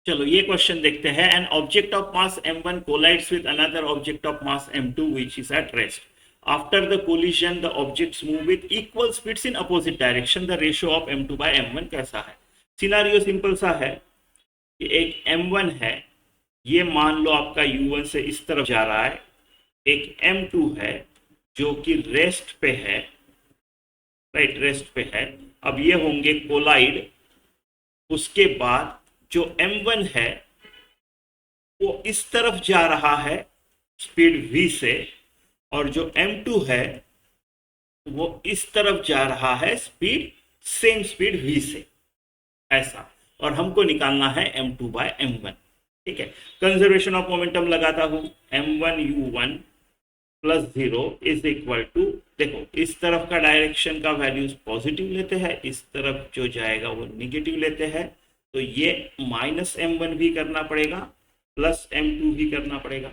चलो ये क्वेश्चन देखते हैं। An object of mass m1 collides with another object of mass m2 which is at rest. After the collision the objects move with equal speeds in opposite direction. The ratio of m2 by m1 कैसा है? Scenario simple सा है कि एक m1 है, ये मान लो आपका u1 से इस तरफ जा रहा है, एक m2 है जो कि रेस्ट पे है, राइट, रेस्ट पे है। अब ये होंगे कोलाइड। उसके बाद जो m1 है वो इस तरफ जा रहा है स्पीड v से, और जो m2 है वो इस तरफ जा रहा है स्पीड, सेम स्पीड v से, ऐसा। और हमको निकालना है m2 बाय m1। ठीक है, कंजर्वेशन ऑफ मोमेंटम लगाता हूं। m1u1 plus 0 is equal to, देखो इस तरफ का डायरेक्शन का वैल्यूज पॉजिटिव लेते हैं, इस तरफ जो जाएगा वो निगेटिव लेते हैं, तो ये माइनस m1 भी करना पड़ेगा, प्लस m2 भी करना पड़ेगा।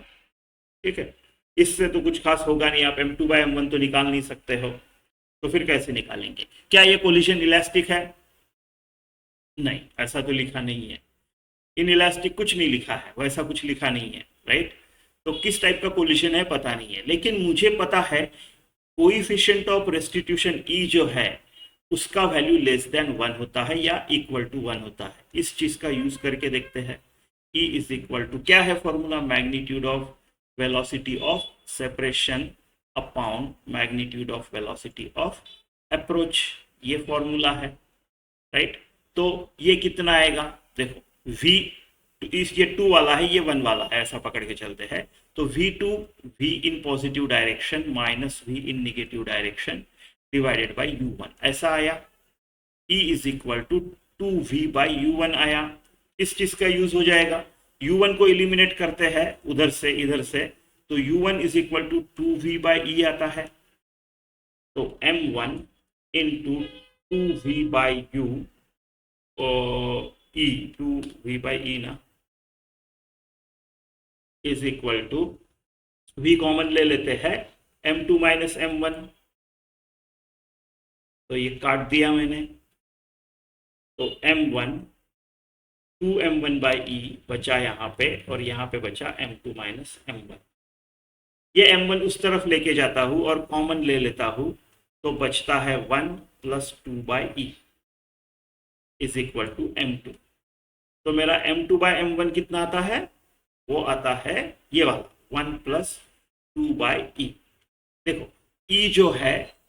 ठीक है, इससे तो कुछ खास होगा नहीं, आप m2 बाय m1 तो निकाल नहीं सकते हो, तो फिर कैसे निकालेंगे? क्या ये कोलिजन इलास्टिक है? नहीं, ऐसा तो लिखा नहीं है। इन इलास्टिक कुछ नहीं लिखा है, वैसा कुछ लिखा नहीं है, राइट। तो किस टाइप का कोलिजन है पता नहीं है, लेकिन मुझे पता है कोएफिशिएंट ऑफ रेस्टिट्यूशन ई जो है उसका वैल्यू लेस देन 1 होता है या इक्वल टू 1 होता है। इस चीज का यूज करके देखते हैं। ई इज इक्वल टू, क्या है formula? Magnitude of velocity of separation upon magnitude of velocity of approach, ये फॉर्मूला है, राइट। तो ये कितना आएगा? देखो v, इस ये 2 वाला है, ये 1 वाला है, ऐसा पकड़ के चलते हैं। तो v2 v in positive direction minus v in negative direction divided by u1, ऐसा आया। E is equal to 2v by u1 आया। इस चीज का यूज हो जाएगा, u1 को इलिमिनेट करते हैं उधर से इधर से, तो u1 is equal to 2v by e आता है। तो m1 into 2v by u e, 2v by e ना, is equal to, v common ले लेते हैं, m2 माइनस m1, तो ये काट दिया मैंने, तो m1 2m1 बाई e बचा यहाँ पे, और यहाँ पे बचा m2 माइनस m1। ये m1 उस तरफ लेके जाता हूँ और कॉमन ले लेता हूँ, तो बचता है 1 plus 2 by e is equal to m2। तो मेरा m2 बाई m1 कितना आता है? वो आता है ये वाला 1 प्लस 2 बाई e। देखो e जो है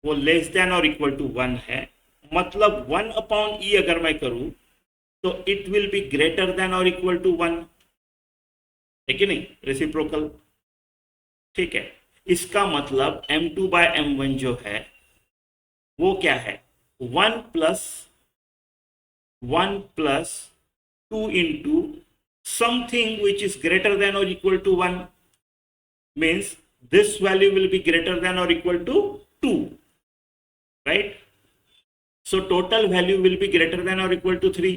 वो less than or equal to 1 है, मतलब 1 अपॉन e अगर मैं करूं तो it will be greater than or equal to 1, है कि नहीं? रेसिप्रोकल। ठीक है, इसका मतलब m2 बाय m1 जो है वो क्या है? 1 plus 2 into something which is greater than or equal to 1, means this value will be greater than or equal to 2, right. So total value will be greater than or equal to 3,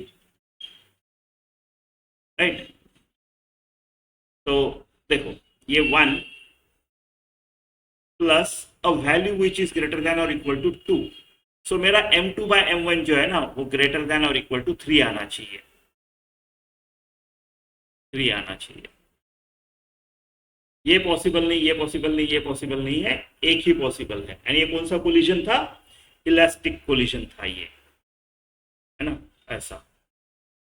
right. तो देखो ये 1 plus a value which is greater than or equal to 2, so मेरा m2 by m1 जो है ना वो greater than or equal to 3 आना चाहिए, 3 आना चाहिए। ये पॉसिबल नहीं, ये पॉसिबल नहीं, ये पॉसिबल नहीं है, एक ही पॉसिबल है। यानी ये कौन सा कोलिजन था? इलास्टिक कोलिजन था ये, है ना, ऐसा।